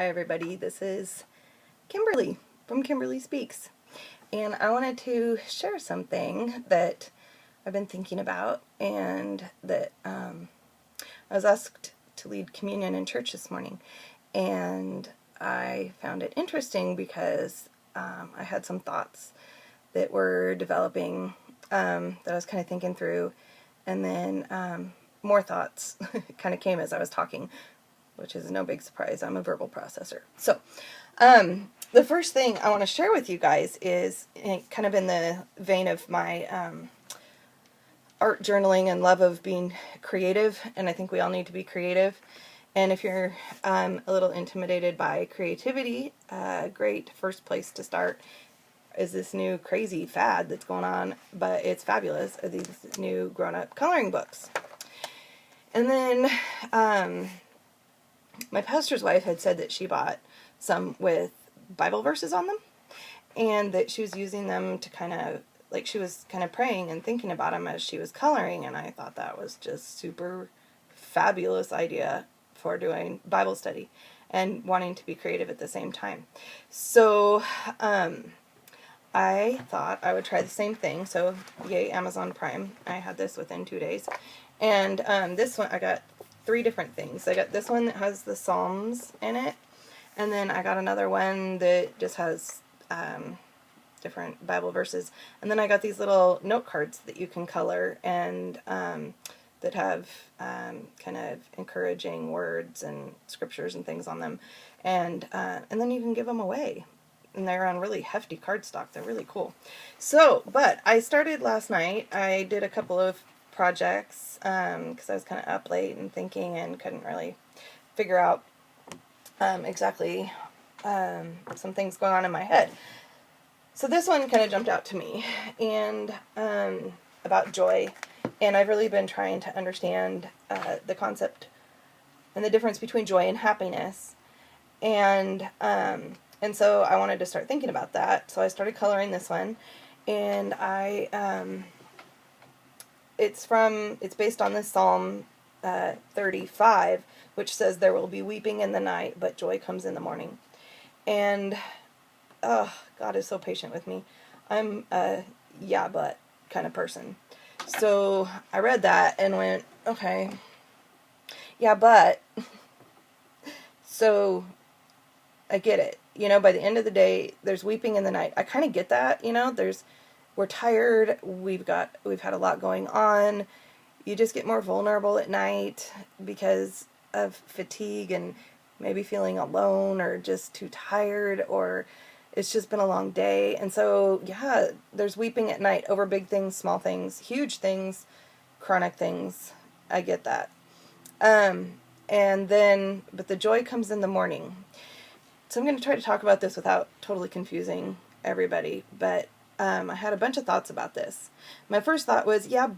Hi everybody, this is Kimberly from Kimberly Speaks, and I wanted to share something that I've been thinking about, and that I was asked to lead communion in church this morning, and I found it interesting because I had some thoughts that were developing that I was kind of thinking through, and then more thoughts kind of came as I was talking, which is no big surprise. I'm a verbal processor. So, the first thing I want to share with you guys is kind of in the vein of my art journaling and love of being creative, and I think we all need to be creative. And if you're a little intimidated by creativity, a great first place to start is this new crazy fad that's going on, but it's fabulous, these new grown-up coloring books. And then my pastor's wife had said that she bought some with Bible verses on them, and that she was using them to kind of, like, she was kind of praying and thinking about them as she was coloring, and I thought that was just super fabulous idea for doing Bible study and wanting to be creative at the same time. So I thought I would try the same thing. So yay, Amazon Prime. I had this within 2 days. And this one, I got 3 different things. I got this one that has the Psalms in it. And then I got another one that just has different Bible verses. And then I got these little note cards that you can color and that have kind of encouraging words and scriptures and things on them. And then you can give them away. And they're on really hefty cardstock. They're really cool. So, but I started last night. I did a couple of projects because I was kind of up late and thinking and couldn't really figure out exactly some things going on in my head. So this one kind of jumped out to me, and about joy. And I've really been trying to understand the concept and the difference between joy and happiness. And so I wanted to start thinking about that. So I started coloring this one, and it's based on this Psalm 35, which says, "There will be weeping in the night, but joy comes in the morning." And God is so patient with me. I'm a yeah but kind of person. So I read that and went, okay, yeah, but so I get it. By the end of the day, there's weeping in the night. I kind of get that, we're tired, we've had a lot going on. You just get more vulnerable at night because of fatigue and maybe feeling alone or just too tired, or it's just been a long day. And so, yeah, there's weeping at night over big things, small things, huge things, chronic things. I get that. But the joy comes in the morning. So I'm going to try to talk about this without totally confusing everybody, but I had a bunch of thoughts about this. My first thought was, yeah,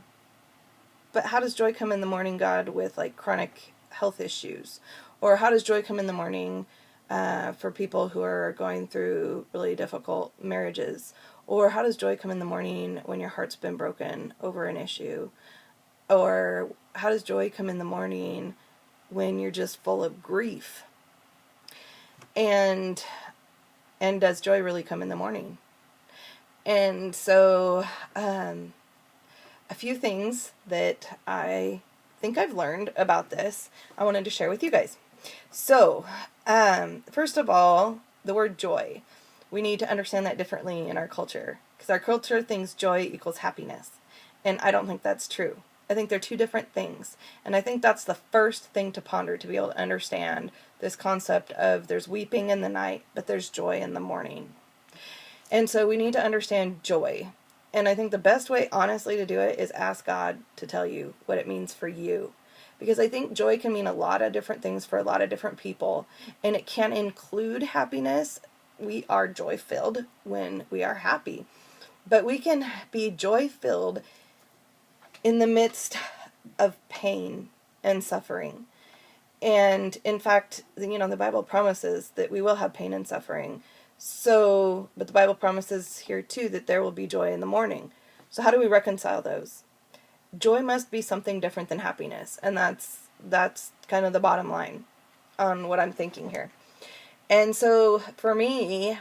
but how does joy come in the morning, God, with like chronic health issues? Or how does joy come in the morning for people who are going through really difficult marriages? Or how does joy come in the morning when your heart's been broken over an issue? Or how does joy come in the morning when you're just full of grief? And does joy really come in the morning? And so a few things that I think I've learned about this I wanted to share with you guys. So first of all, the word joy. We need to understand that differently in our culture, because our culture thinks joy equals happiness, and I don't think that's true. I think they're two different things, and I think that's the first thing to ponder, to be able to understand this concept of there's weeping in the night, but there's joy in the morning. And so we need to understand joy, and I think the best way, honestly, to do it is ask God to tell you what it means for you, because I think joy can mean a lot of different things for a lot of different people, and it can include happiness. We are joy-filled when we are happy, but we can be joy-filled in the midst of pain and suffering. And in fact, the Bible promises that we will have pain and suffering. So, but the Bible promises here too that there will be joy in the morning. So how do we reconcile those? Joy must be something different than happiness. And that's kind of the bottom line on what I'm thinking here. And so for me,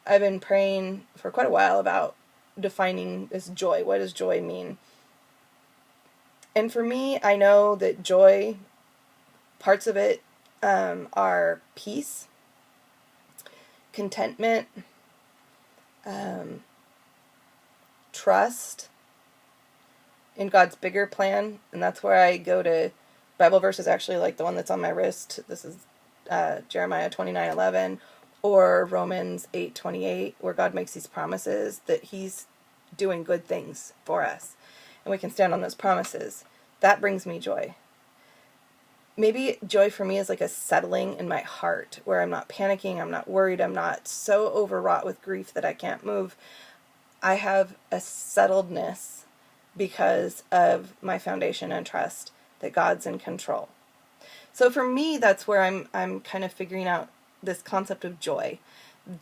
I've been praying for quite a while about defining this joy. What does joy mean? And for me, I know that joy, parts of it are peace, contentment, trust in God's bigger plan. And that's where I go to Bible verses, actually, like the one that's on my wrist. This is Jeremiah 29:11, or Romans 8:28, where God makes these promises that he's doing good things for us, and we can stand on those promises. That brings me joy. Maybe joy for me is like a settling in my heart, where I'm not panicking, I'm not worried, I'm not so overwrought with grief that I can't move. I have a settledness because of my foundation and trust that God's in control. So for me, that's where I'm kind of figuring out this concept of joy.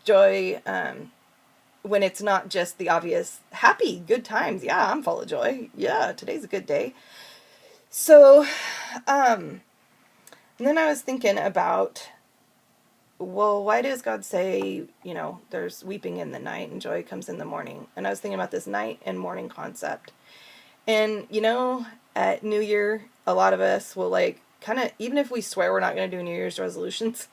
Joy, when it's not just the obvious happy, good times. Yeah, I'm full of joy. Yeah, today's a good day. So, and then I was thinking about, well, why does God say, there's weeping in the night and joy comes in the morning? And I was thinking about this night and morning concept. And, at New Year, a lot of us will kind of, even if we swear we're not going to do New Year's resolutions,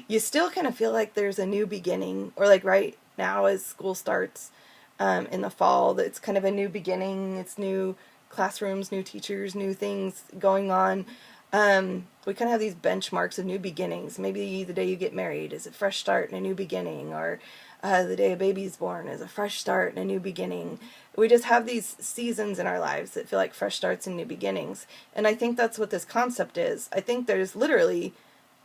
you still kind of feel like there's a new beginning, or right now as school starts in the fall, it's kind of a new beginning. It's new classrooms, new teachers, new things going on. We kind of have these benchmarks of new beginnings. Maybe the day you get married is a fresh start and a new beginning, or the day a baby's born is a fresh start and a new beginning. We just have these seasons in our lives that feel like fresh starts and new beginnings. And I think that's what this concept is. I think there's literally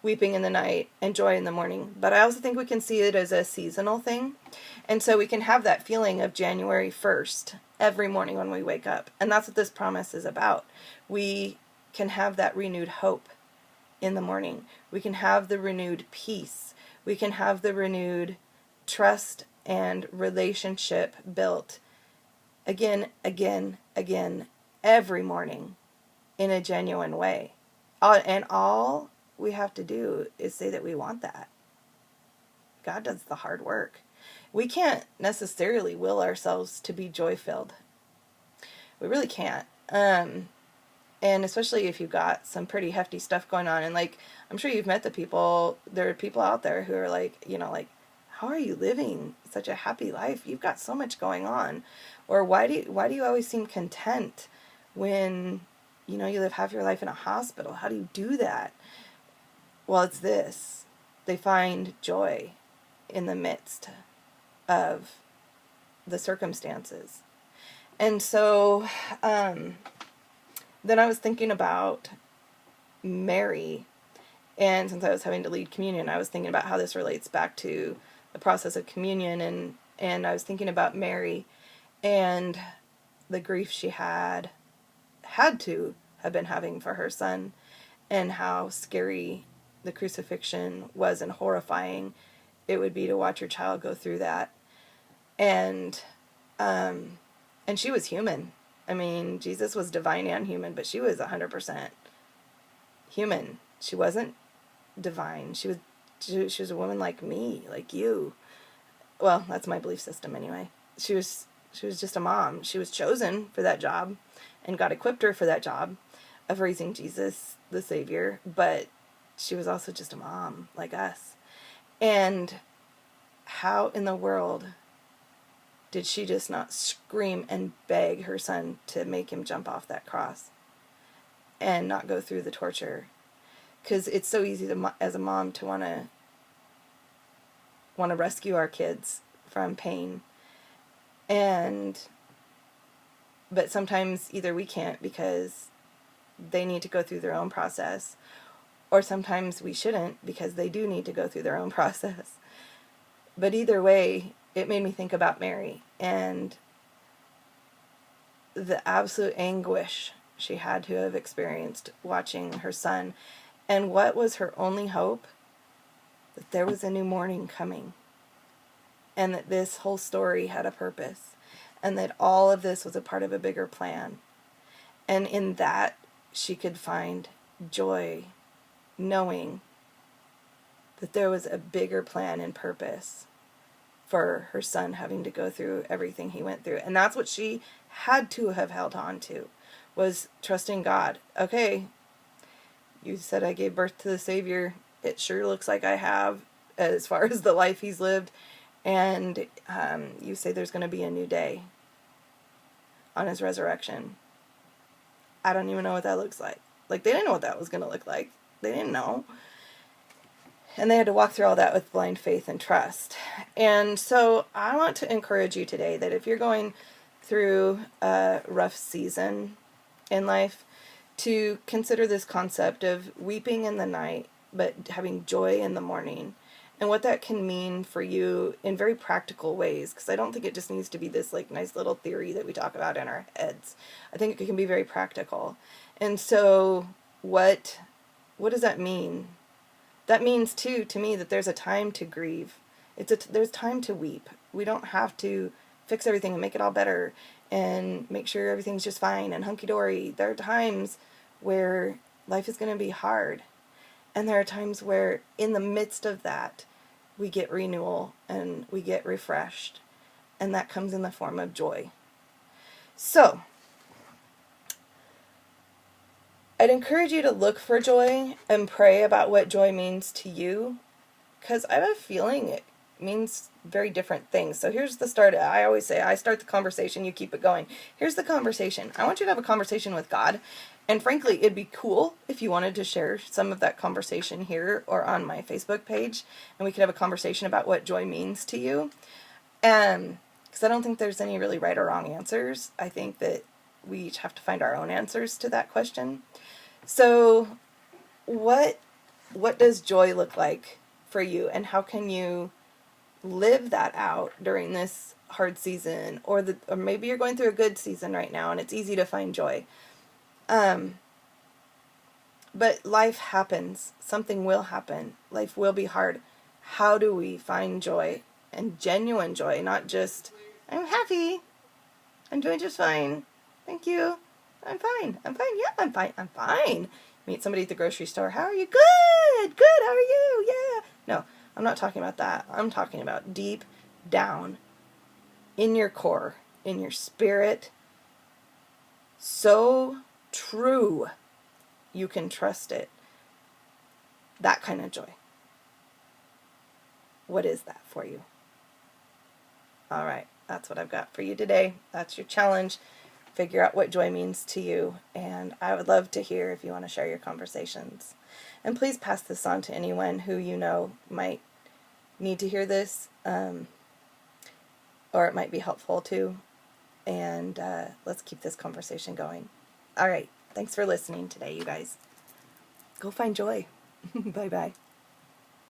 weeping in the night and joy in the morning. But I also think we can see it as a seasonal thing. And so we can have that feeling of January 1st every morning when we wake up. And that's what this promise is about. We can have that renewed hope in the morning. We can have the renewed peace. We can have the renewed trust and relationship built again, every morning in a genuine way. And all we have to do is say that we want that. God does the hard work. We can't necessarily will ourselves to be joy-filled. We really can't. And especially if you've got some pretty hefty stuff going on. And I'm sure you've met the people, there are people out there who are how are you living such a happy life? You've got so much going on. Or why do you always seem content when, you live half your life in a hospital? How do you do that? Well, it's this. They find joy in the midst of the circumstances. And so, then I was thinking about Mary, and since I was having to lead communion, I was thinking about how this relates back to the process of communion, and I was thinking about Mary and the grief she had to have been having for her son, and how scary the crucifixion was and horrifying it would be to watch your child go through that. And she was human. I mean, Jesus was divine and human, but she was 100% human. She wasn't divine. She was a woman like me, like you. Well, that's my belief system anyway. She was just a mom. She was chosen for that job, and God equipped her for that job of raising Jesus, the Savior, but she was also just a mom like us. And how in the world did she just not scream and beg her son to make him jump off that cross and not go through the torture? Because it's so easy to, as a mom, to want to rescue our kids from pain, but sometimes either we can't because they need to go through their own process, or sometimes we shouldn't because they do need to go through their own process. But either way, it made me think about Mary and the absolute anguish she had to have experienced watching her son. And what was her only hope? That there was a new morning coming, and that this whole story had a purpose, and that all of this was a part of a bigger plan. And in that, she could find joy, knowing that there was a bigger plan and purpose for her son having to go through everything he went through. And that's what she had to have held on to, was trusting God. Okay, you said I gave birth to the Savior. It sure looks like I have, as far as the life he's lived. And you say there's going to be a new day on his resurrection. I don't even know what that looks like. Like, they didn't know what that was going to look like. They didn't know. And they had to walk through all that with blind faith and trust. And so I want to encourage you today that if you're going through a rough season in life, to consider this concept of weeping in the night, but having joy in the morning, and what that can mean for you in very practical ways. Because I don't think it just needs to be this like nice little theory that we talk about in our heads. I think it can be very practical. And so what does that mean? That means too, to me, that there's a time to grieve. There's time to weep. We don't have to fix everything and make it all better and make sure everything's just fine and hunky-dory. There are times where life is going to be hard. And there are times where in the midst of that, we get renewal and we get refreshed. And that comes in the form of joy. So, I'd encourage you to look for joy and pray about what joy means to you. Because I have a feeling it means very different things. So here's the start. I always say, I start the conversation, you keep it going. Here's the conversation. I want you to have a conversation with God. And frankly, it'd be cool if you wanted to share some of that conversation here or on my Facebook page. And we could have a conversation about what joy means to you. Because I don't think there's any really right or wrong answers. I think that we each have to find our own answers to that question. So what does joy look like for you? And how can you live that out during this hard season, or maybe you're going through a good season right now and it's easy to find joy. But life happens. Something will happen. Life will be hard. How do we find joy, and genuine joy, not just, I'm happy, I'm doing just fine, thank you, I'm fine, I'm fine. Meet somebody at the grocery store, how are you? Good, how are you? Yeah. No, I'm not talking about that. I'm talking about deep down in your core, in your spirit, so true you can trust it. That kind of joy. What is that for you? All right, that's what I've got for you today. That's your challenge. Figure out what joy means to you, and I would love to hear if you want to share your conversations. And please pass this on to anyone who you know might need to hear this, or it might be helpful too. And let's keep this conversation going. All right, thanks for listening today, you guys. Go find joy. Bye-bye.